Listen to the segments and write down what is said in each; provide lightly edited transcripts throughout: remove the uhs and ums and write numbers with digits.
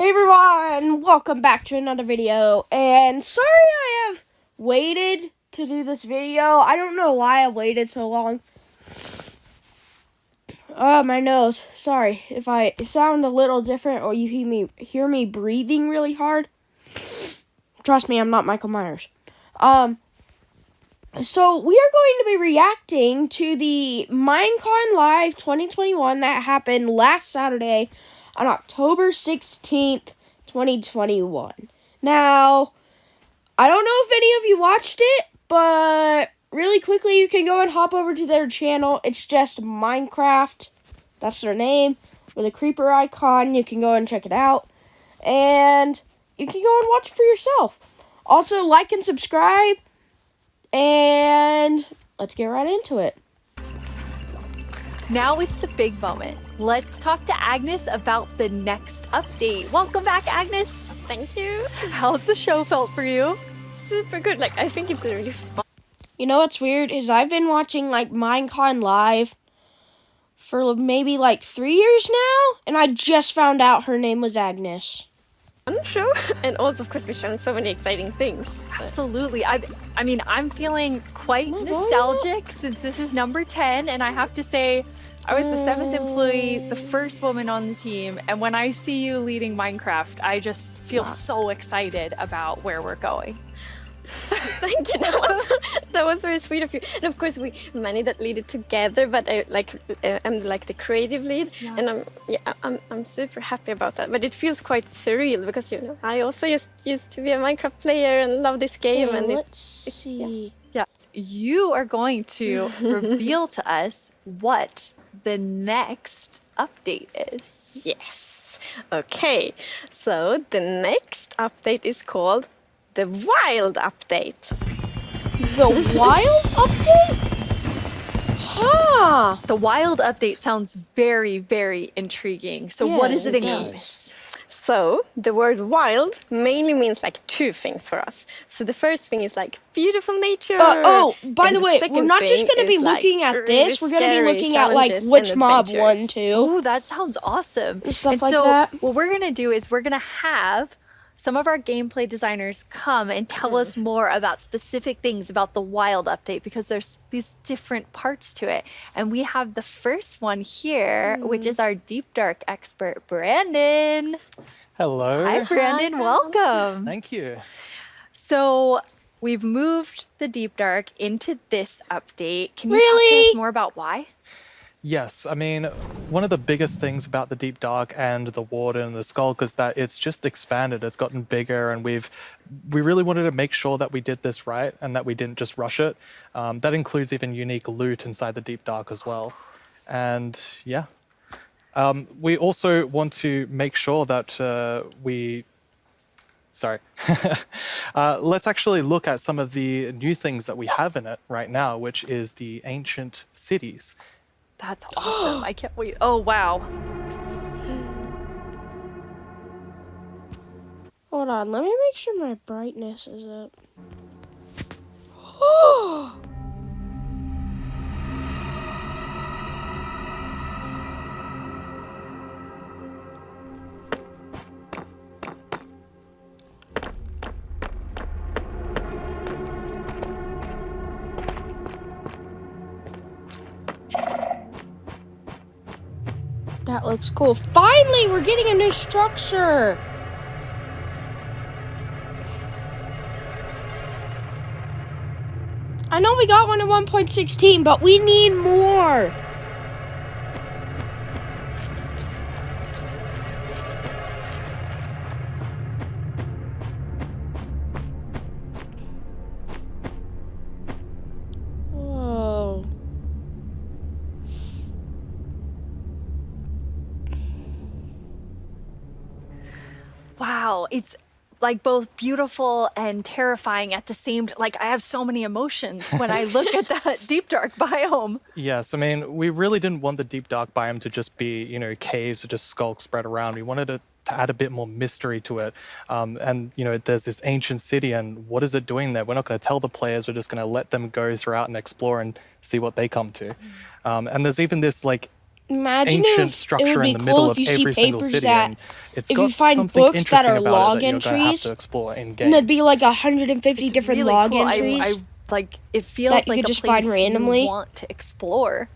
Hey everyone, welcome back to another video, and sorry I have waited to do this video. I don't know why I waited so long. My nose. Sorry if I sound a little different or you hear me breathing really hard. Trust me, I'm not Michael Myers. So we are going to be reacting to the Minecon Live 2021 that happened last Saturday on October 16th, 2021. Now, I don't know if any of you watched it, but really quickly you can go and hop over to their channel. It's just Minecraft. That's their name. With a creeper icon. You can go and check it out. And you can go and watch it for yourself. Also, like and subscribe. And let's get right into it. Now it's the big moment. Let's talk to Agnes about the next update. Welcome back, Agnes. Thank you. How's the show felt for you? Super good. Like, I think it's really fun. You know what's weird is I've been watching like Minecon Live for maybe like 3 years now, and I just found out her name was Agnes. Show, and also, of course, we've shown so many exciting things. Absolutely. I mean, I'm feeling quite nostalgic since this is number 10, and I have to say, I was the 7th employee, the first woman on the team, and when I see you leading Minecraft, I just feel so excited about where we're going. Thank you. That was very sweet of you. And of course, we many that lead it together. But I'm like the creative lead, and I'm super happy about that. But it feels quite surreal because I also used to be a Minecraft player and love this game. Okay, and let's see. Yeah, you are going to reveal to us what the next update is. Yes. Okay. So the next update is called the Wild Update. The Wild Update? Huh. The Wild Update sounds very, very intriguing. So what Yes, does it it encompass? does. So the word wild mainly means like two things for us. So the first thing is like beautiful nature. By and the way, we're second not just thing going to be is, like, looking at this. We're going to be really looking at like scary which challenges mob and won adventures. too. Ooh, that sounds awesome. Stuff and like so that. what we're going to do is we're going to have some of our gameplay designers come and tell us more about specific things about the Wild Update because there's these different parts to it. And we have the first one here, which is our Deep Dark expert, Brandon. Hello. Hi, Brandon. Welcome. Thank you. So we've moved the Deep Dark into this update. Can you talk to Really? us more about why? Yes, I mean, one of the biggest things about the Deep Dark and the Warden and the Skulk is that it's just expanded. It's gotten bigger, and we really wanted to make sure that we did this right and that we didn't just rush it. That includes even unique loot inside the Deep Dark as well. And yeah, we also want to make sure that let's actually look at some of the new things that we have in it right now, which is the ancient cities. That's awesome. I can't wait. Oh, wow. Hold on, let me make sure my brightness is up. That looks cool. Finally, we're getting a new structure. I know we got one at 1.16, but we need more. Whoa. Wow. It's like both beautiful and terrifying at the same time. Like I have so many emotions when I look at that Deep Dark biome. Yes, I mean, we really didn't want the Deep Dark biome to just be, caves or just skulks spread around. We wanted it to add a bit more mystery to it. And, there's this ancient city, and what is it doing there? We're not going to tell the players. We're just going to let them go throughout and explore and see what they come to. And there's even this, Imagine ancient if structure it would be in the middle cool of if you see every single papers city, that and it's if got you find something books that interesting are about log it that you're going to have entries, to explore in and game. there'd be like 150 It's different really log cool. entries. I like it feels that you like could a just place find randomly. you want to explore.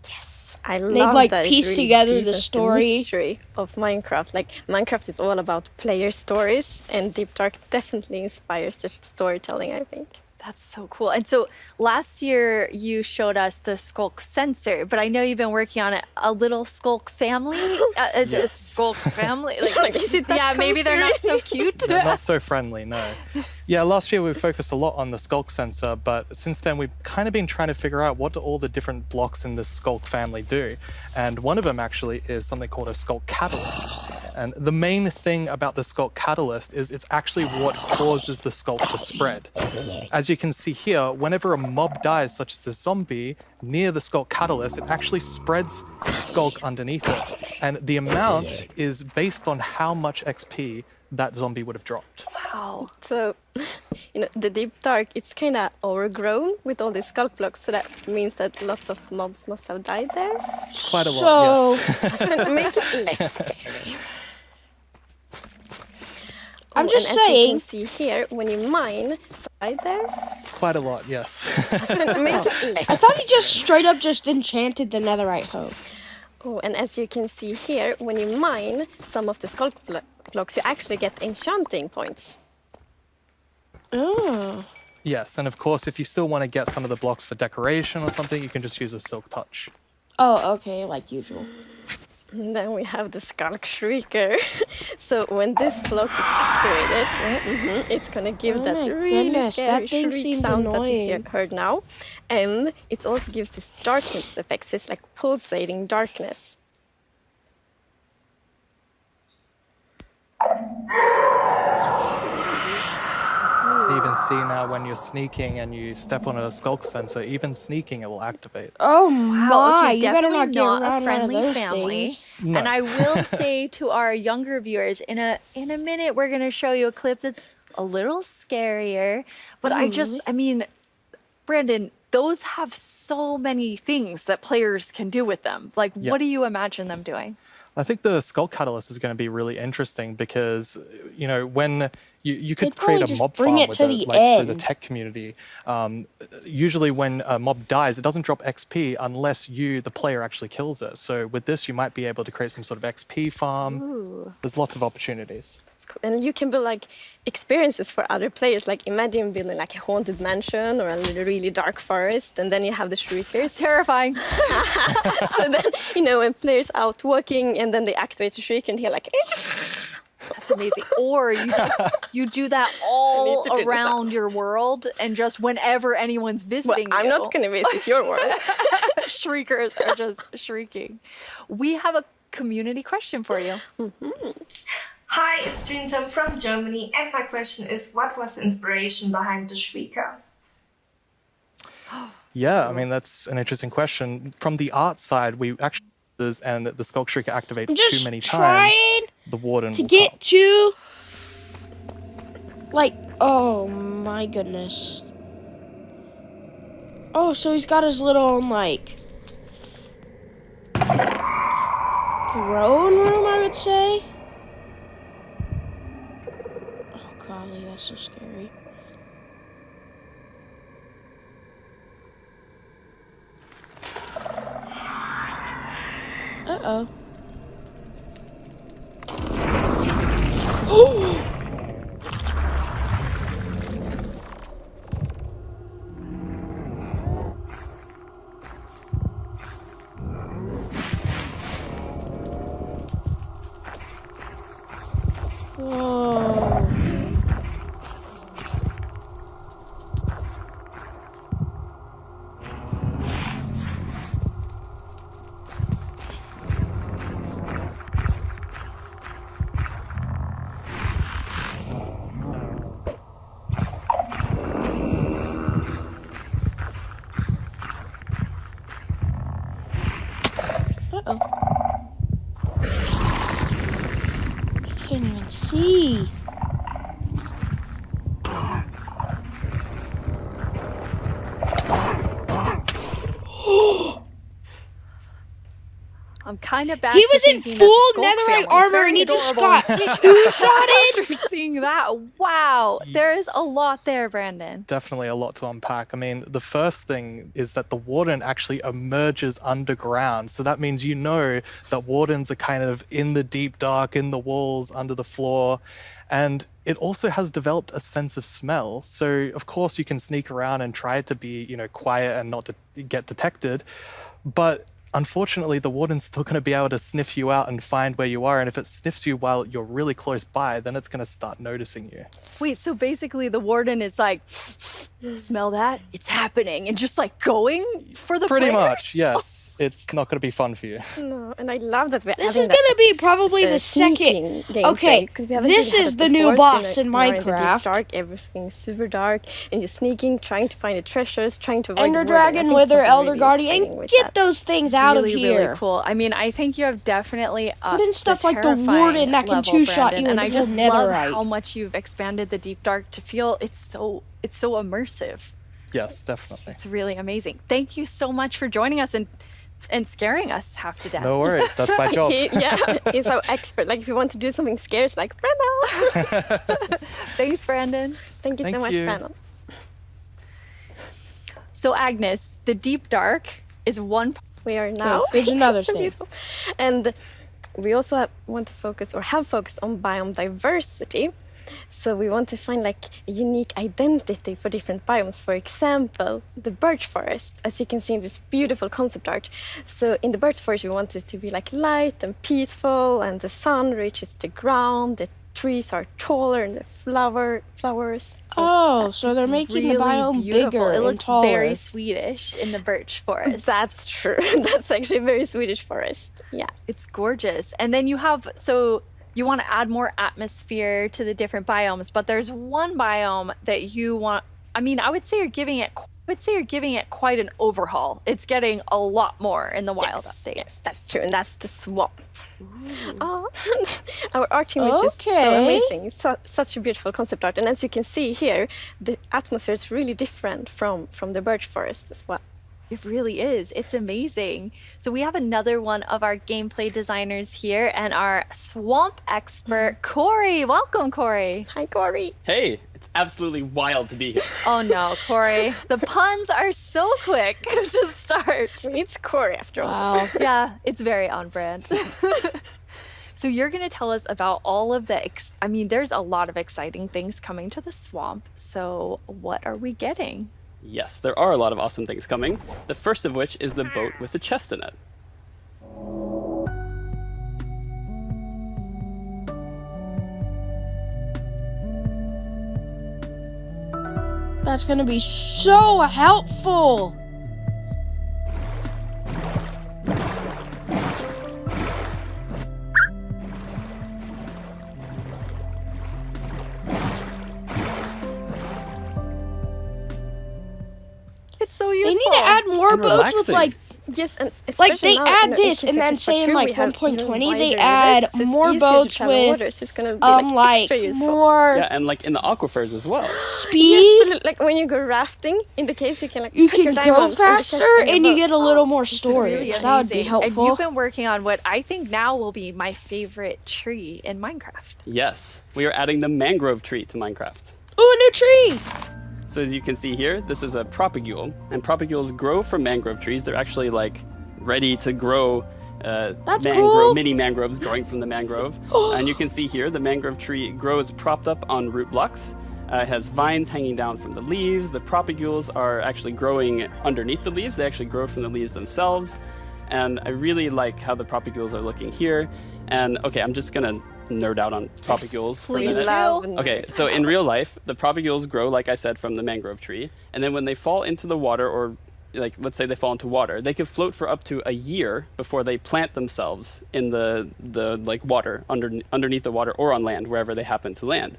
Yes, I they'd, love like, that. It piece really together gives the us story. mystery of Minecraft. Like Minecraft is all about player stories, and Deep Dark definitely inspires the storytelling, I think. That's so cool. And so last year you showed us the Skulk sensor, but I know you've been working on it. A little Skulk family. It's a Yes. Skulk family. Like, is it that yeah, maybe they're not so cute. They're not so friendly, no. Yeah, last year we focused a lot on the Skulk sensor, but since then we've kind of been trying to figure out what do all the different blocks in this Skulk family do. And one of them actually is something called a Skulk catalyst. And the main thing about the Skulk catalyst is it's actually what causes the Skulk to spread. As you can see here, whenever a mob dies, such as a zombie, near the Skulk catalyst, it actually spreads Skulk underneath it. And the amount is based on how much XP that zombie would have dropped. Wow. So, the Deep Dark, it's kind of overgrown with all these skull blocks, so that means that lots of mobs must have died there. Quite a lot, yes. And make it less scary. I'm Oh, just and as you saying. can see here, when you mine, side there, Quite a lot, yes. make it less. I thought he just straight up just enchanted the netherite hoe. Oh, and as you can see here, when you mine some of the skull blocks, you actually get enchanting points. Oh. Yes, and of course, if you still want to get some of the blocks for decoration or something, you can just use a Silk Touch. Oh, okay, like usual. And then we have the Skulk Shrieker. So when this block is activated, it's gonna give Oh that my really goodness, scary that thing shriek seems sound that you annoying. heard now. And it also gives this darkness effect, so it's like pulsating darkness. You even see now when you're sneaking and you step on a Skulk sensor, even sneaking it will activate. Oh Wow, my! okay, You better definitely not get not around a one of friendly those family. things. No. And I will say to our younger viewers, in a minute, we're gonna show you a clip that's a little scarier. But I mean, Brandon, those have so many things that players can do with them. Like, Yeah. what do you imagine them doing? I think the Skulk Catalyst is going to be really interesting because, when you could They'd probably create a just mob bring farm it with to it, the like through the end. tech community. Usually when a mob dies, it doesn't drop XP unless you, the player, actually kills it. So with this, you might be able to create some sort of XP farm. There's lots of opportunities. It's cool. And you can build like experiences for other players. Like imagine building like a haunted mansion or a really dark forest, and then you have the shriekers. Terrifying. So then, when players out walking and then they activate the shriek and hear like, That's amazing. Or you do that all to do this around your world, and just whenever anyone's well, visiting I'm you, not going to visit your world. shriekers are just shrieking. We have a community question for you. Hi, it's Jinjam from Germany, and my question is, what was the inspiration behind the Shrieker? Yeah, I mean, that's an interesting question. From the art side, we actually and the Skulk Shrieker activates Just too many times. trying The warden to will get come. to, like, oh my goodness. Oh, so he's got his little, like, throne room, I would say. Oh, golly, that's so scary. Uh-oh. Whoa. Uh-oh. I can't even see. I'm kind of back He to was in thinking that full the Skulk netherite family is armor very and he just adorable. got two-shotted. After seeing that, wow, there is a lot there, Brandon. Definitely a lot to unpack. I mean, the first thing is that the warden actually emerges underground. So that means you know that wardens are kind of in the deep dark, in the walls, under the floor. And it also has developed a sense of smell. So, of course, you can sneak around and try to be, quiet and not to get detected. But unfortunately, the warden's still going to be able to sniff you out and find where you are. And if it sniffs you while you're really close by, then it's going to start noticing you. Wait, so basically the warden is like, smell that? It's happening. And just like going for the Pretty players? much, yes. It's not going to be fun for you. No, and I love that we're This adding is gonna be probably that, the second. sneaking gameplay, Okay, 'cause we haven't this really had is it the new before, so, boss in you're in the deep Minecraft. dark, everything's super dark, and you're sneaking, trying to find the treasures, trying to avoid Ender the warden. I Dragon, think Wither, something Elder really Guardian, exciting with get that. those things out really, of here. really cool. I mean, I think you have definitely Put in stuff like the terrifying warden that can level, two-shot Brandon, you and with I the just whole love netherite. how much you've expanded the deep dark to feel it's so immersive. Yes, definitely. It's really amazing. Thank you so much for joining us and scaring us half to death. No worries. That's my job. He's our expert. Like, if you want to do something scary, it's like, Brandon. Thanks, Brandon. Thank you Thank so much, you. Brandon. So Agnes, the deep dark is one. We are now. there's another So thing. beautiful. And we also want to focus, or have focused, on biome diversity. So we want to find like a unique identity for different biomes. For example, the birch forest, as you can see in this beautiful concept art. So in the birch forest, we want it to be like light and peaceful, and the sun reaches the ground. The trees are taller, and the flowers. Oh, so they're making the really biome beautiful. bigger It and looks taller. very Swedish in the birch forest. That's true. That's actually a very Swedish forest. Yeah. It's gorgeous. And then you have, so you want to add more atmosphere to the different biomes, but there's one biome that you want, I mean, I would say you're giving it quite an overhaul. It's getting a lot more in the wild update. Yes, that's true, and that's the swamp. Oh, our art team is just so Okay. amazing. It's such a beautiful concept art, and as you can see here, the atmosphere is really different from the birch forest as well. It really is. It's amazing. So we have another one of our gameplay designers here and our swamp expert, Corey. Welcome, Corey. Hi, Corey. Hey, it's absolutely wild to be here. Oh no, Corey. The puns are so quick to start. It's Corey after all. Wow. Yeah, it's very on brand. So you're going to tell us about all of the, I mean, there's a lot of exciting things coming to the swamp. So what are we getting? Yes, there are a lot of awesome things coming. The first of which is the boat with the chest in it. That's gonna be so helpful. It's so They useful. need to add more And boats with relaxing. like Yes, and Like, especially they now, add in this, and then X say in, Factor, like, we have 1.20, even they wider add rivers, so it's more easier to boats travel with, waters. It's gonna be extra useful. more Yeah, and like in the aquifers as well. speed. Yes, so, like when you go rafting in the caves, you can like You put your can go diamonds on the chest faster, in the and you boat. get a little more It's storage. really That would be amazing. helpful. And you've been working on what I think now will be my favorite tree in Minecraft. Yes, we are adding the mangrove tree to Minecraft. Ooh, a new tree! So as you can see here, this is a propagule, and propagules grow from mangrove trees. They're actually like ready to grow. That's cool. Mini mangroves growing from the mangrove. And you can see here the mangrove tree grows propped up on root blocks. It has vines hanging down from the leaves. The propagules are actually growing underneath the leaves. They actually grow from the leaves themselves. And I really like how the propagules are looking here. And okay, I'm just gonna nerd out on propagules for a Please minute. Love do. Okay, so in real life, the propagules grow, like I said, from the mangrove tree. And then when they fall into the water, or like let's say they fall into water, they can float for up to a year before they plant themselves in the like water, underneath the water or on land, wherever they happen to land.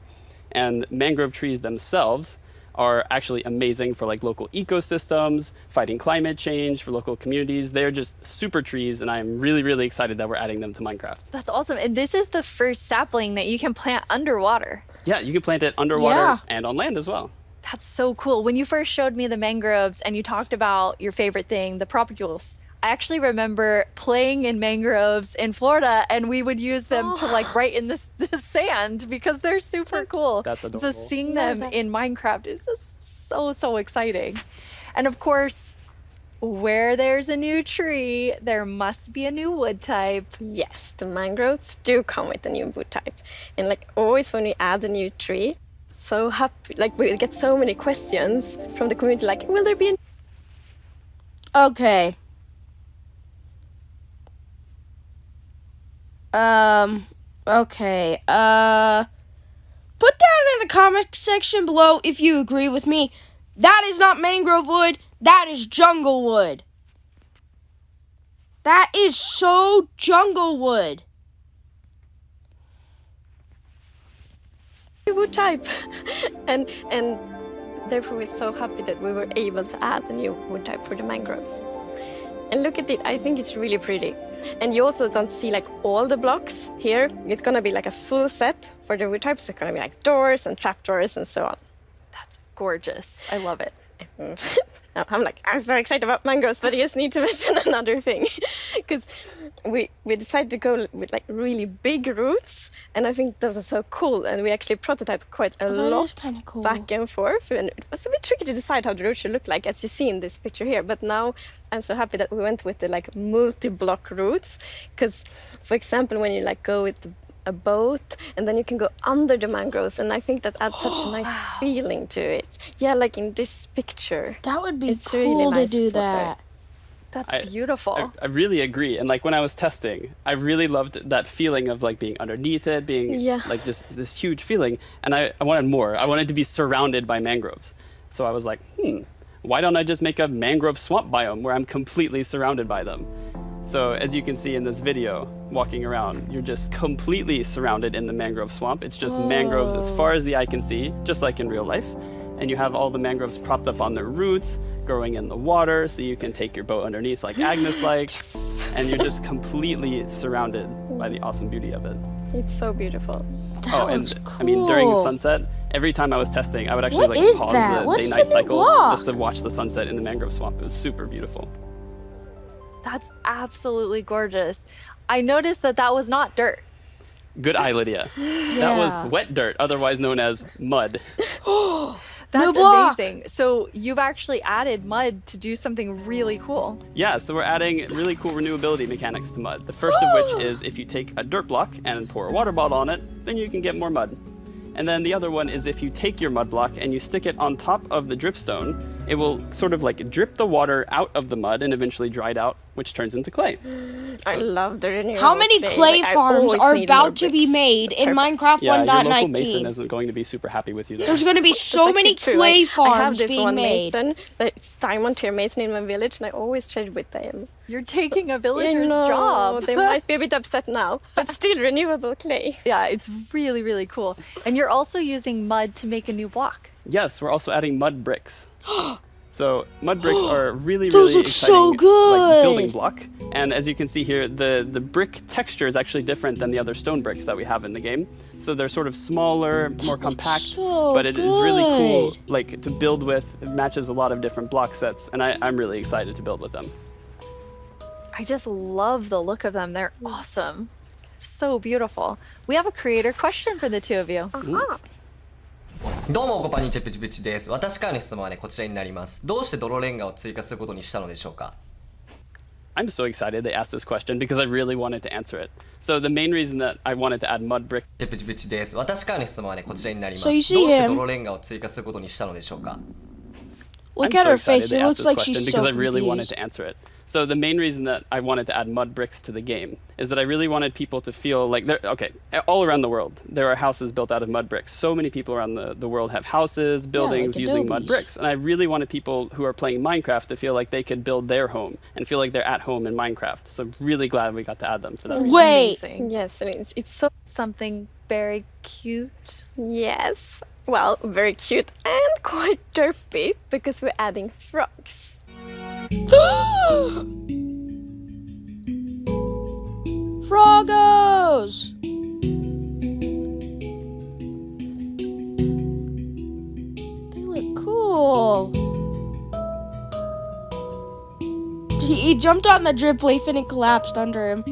And mangrove trees themselves are actually amazing for like local ecosystems, fighting climate change, for local communities. They're just super trees, and I'm really, really excited that we're adding them to Minecraft. That's awesome. And this is the first sapling that you can plant underwater. Yeah, you can plant it underwater Yeah. and on land as well. That's so cool. When you first showed me the mangroves and you talked about your favorite thing, the propagules, I actually remember playing in mangroves in Florida, and we would use them to like write in the sand because they're super cool. That's So adorable. seeing them in Minecraft is just so exciting. And of course, where there's a new tree, there must be a new wood type. Yes, the mangroves do come with a new wood type. And like always when we add a new tree, so happy, like we get so many questions from the community like, will there be a Okay. Okay. Put down in the comment section below if you agree with me. That is not mangrove wood. That is jungle wood. That is so jungle wood. wood type? and therefore we're so happy that we were able to add a new wood type for the mangroves. And look at it, I think it's really pretty. And you also don't see like all the blocks here. It's gonna be like a full set for the wood types. It's gonna be like doors and trapdoors and so on. That's gorgeous. I love it. I'm so excited about mangroves, but I just need to mention another thing. Because we decided to go with like really big roots, and I think those are so cool. And we actually prototyped quite a That is lot kinda cool. back and forth. And it was a bit tricky to decide how the roots should look like, as you see in this picture here. But now I'm so happy that we went with the like multi-block roots. Because, for example, when you like go with a boat and then you can go under the mangroves, and I think that adds such a nice feeling to it. Yeah, like in this picture. That would be It's cool really to nice do also. that. That's beautiful. I really agree. And like when I was testing, I really loved that feeling of like being underneath it, being Yeah. like this huge feeling. And I wanted more. I wanted to be surrounded by mangroves. So I was like, why don't I just make a mangrove swamp biome where I'm completely surrounded by them? So as you can see in this video, walking around, you're just completely surrounded in the mangrove swamp. It's just mangroves as far as the eye can see, just like in real life. And you have all the mangroves propped up on their roots, growing in the water, so you can take your boat underneath like Agnes likes. And you're just completely surrounded by the awesome beauty of it. It's so beautiful. That and looks cool. I mean, during the sunset, every time I was testing, I would actually What like is pause that? the What's the day-night new cycle block? just to watch the sunset in the mangrove swamp. It was super beautiful. That's absolutely gorgeous. I noticed that was not dirt. Good eye, Lydia. That Yeah. was wet dirt, otherwise known as mud. That's block. amazing. So you've actually added mud to do something really cool. Yeah, so we're adding really cool renewability mechanics to mud. The first of which is if you take a dirt block and pour a water bottle on it, then you can get more mud. And then the other one is if you take your mud block and you stick it on top of the dripstone, it will sort of like drip the water out of the mud and eventually dry it out, which turns into clay. I love the renewable How many clay Like, I farms always are need more about to be bricks. made It's in perfect. Minecraft Yeah, your local 1.19? mason isn't going to be super happy with you there. There's going to be It's so many actually true. clay I have farms this being one made. mason, it's diamond tier mason in my village, and I always trade with them. You're taking a I villager's know, job. They might be a bit upset now, but still renewable clay. Yeah, it's really, really cool. And you're also using mud to make a new block. Yes, we're also adding mud bricks. So mud bricks are really, Those really look exciting so good. like, building block. And as you can see here, the brick texture is actually different than the other stone bricks that we have in the game. So they're sort of smaller, more compact, so but it is really cool good. like to build with. It matches a lot of different block sets, and I'm really excited to build with them. I just love the look of them. They're awesome. So beautiful. We have a creator question for the two of you. どうもこんにちはプチプチです。私からの質問はねこちらになります。どうして泥レンガを追加することにしたのでしょうか。 I'm so excited they asked this question because I really wanted to answer it. So the main reason that I wanted to add mud brick プチプチです。私からの質問はねこちらになります。 So ど you う see して him. 泥レンガを追加することにしたのでしょうか。 Look I'm at so her excited face. they It asked looks this like question she's because so I really wanted confused. to answer it. So the main reason that I wanted to add mud bricks to the game is that I really wanted people to feel like all around the world there are houses built out of mud bricks. So many people around the world have houses, buildings like using mud adobes. bricks, and I really wanted people who are playing Minecraft to feel like they could build their home and feel like they're at home in Minecraft. So I'm really glad we got to add them for that. Wait. Amazing. Yes, and it's so, Something very cute. yes, well, very cute and quite derpy because we're adding frogs. Froggos! They look cool. He jumped on the drip leaf and it collapsed under him.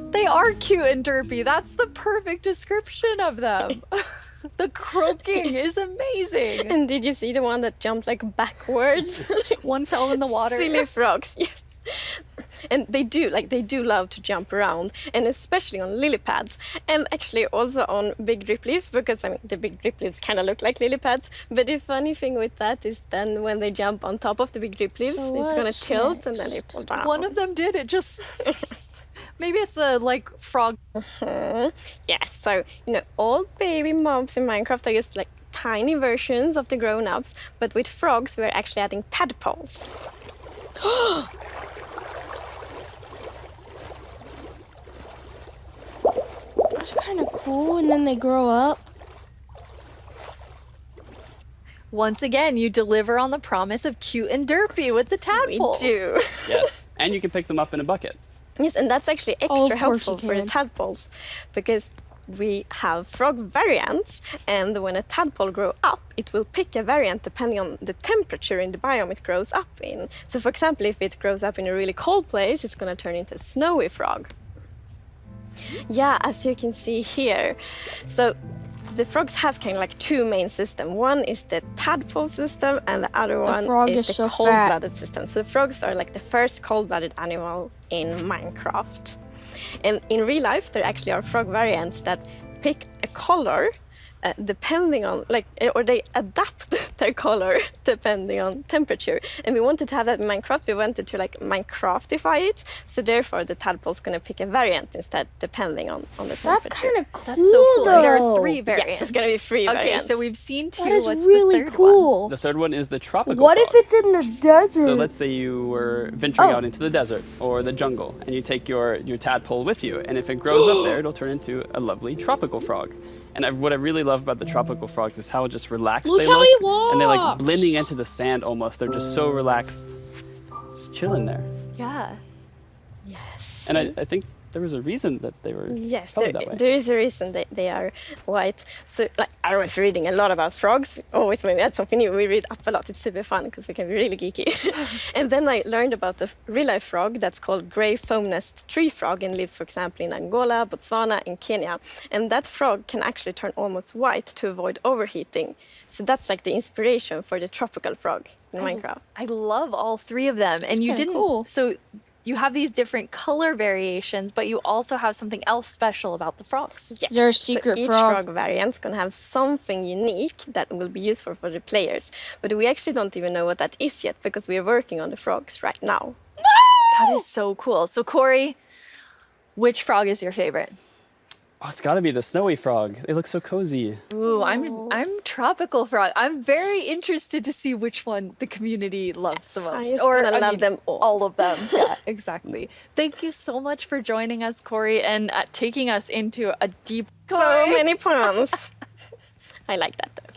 They are cute and derpy. That's the perfect description of them. The croaking is amazing. And did you see the one that jumped like backwards? One fell in the water. Silly frogs, yes. And they do love to jump around, and especially on lily pads, and actually also on big drip leaf, because I mean the big drip leaves kind of look like lily pads. But the funny thing with that is then when they jump on top of the big drip leaves, So it's gonna what's tilt and then they fall down. One of them did it just. Maybe it's a like frog. Yes, so all baby mobs in Minecraft are just like tiny versions of the grown-ups, but with frogs we're actually adding tadpoles. That's kind of cool. And then they grow up. Once again, you deliver on the promise of cute and derpy with the tadpoles. We do. Yes, and you can pick them up in a bucket. Yes, and that's actually Oh, of extra course helpful you for the can. tadpoles, because we have frog variants, and when a tadpole grows up, it will pick a variant depending on the temperature in the biome it grows up in. So for example, if it grows up in a really cold place, it's going to turn into a snowy frog. Yeah, as you can see here. So the frogs have kind of like two main systems. One is the tadpole system, and the other one frog is is the so fat. cold-blooded system. So frogs are like the first cold-blooded animal in Minecraft. And in real life, there actually are frog variants that pick a color depending on, or they adapt their color depending on temperature. And we wanted to have that in Minecraft. We wanted to Minecraftify it. So therefore, the tadpole's going to pick a variant instead, depending on the temperature. That's kind of cool. That's so cool. Though. And there are 3 variants. Yes, it's going to be 3 Okay, variants. so we've seen 2. That is What's really the third cool. The third one is the tropical What frog. if it's in the desert? So let's say you were venturing Oh. out into the desert or the jungle, and you take your tadpole with you, and if it grows up there, it'll turn into a lovely tropical frog. And what I really love about the tropical frogs is how just relaxed Look they how look, he and they're like walks. blending into the sand almost. They're just so relaxed, just chilling there. Yeah. Yes. And I think there was a reason that they were Yes, colored that way. there is a reason they are white. So, I was reading a lot about frogs. Always when we had something new, we read up a lot. It's super fun because we can be really geeky. And then I learned about the real-life frog that's called grey foam-nest tree frog and lives, for example, in Angola, Botswana, and Kenya. And that frog can actually turn almost white to avoid overheating. So that's like the inspiration for the tropical frog in Minecraft. I love all 3 of them. And you kinda didn't. cool. So you have these different color variations, but you also have something else special about the frogs. Yes. there a So secret each frog? frog variant's gonna have something unique that will be useful for the players. But we actually don't even know what that is yet because we are working on the frogs right now. That is so cool. So Corey, which frog is your favorite? Oh, it's got to be the snowy frog. They look so cozy. Ooh, I'm tropical frog. I'm very interested to see which one the community loves the I most. just gonna love them all. of them. Yeah, exactly. Thank you so much for joining us, Corey, and taking us into a deep. So many puns. I like that though.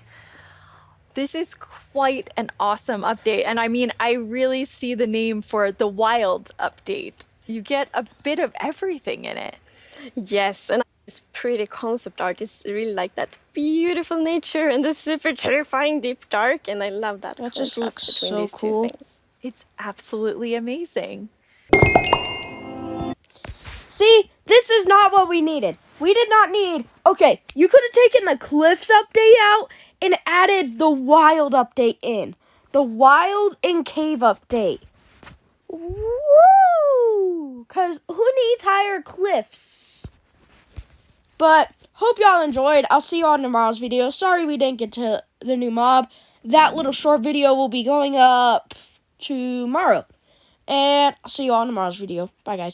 This is quite an awesome update, and I mean, I really see the name for the Wild update. You get a bit of everything in it. Yes, and it's pretty concept art. It's really like that beautiful nature and the super terrifying deep dark, and I love that. That just contrast looks between so these cool. two things. It's absolutely amazing. See, this is not what we needed. We did not need. Okay, you could have taken the Cliffs update out and added the Wild update in. The Wild and Cave update. Woo! Because who needs higher cliffs? But hope y'all enjoyed. I'll see you on tomorrow's video. Sorry we didn't get to the new mob. That little short video will be going up tomorrow. And I'll see you all in tomorrow's video. Bye, guys.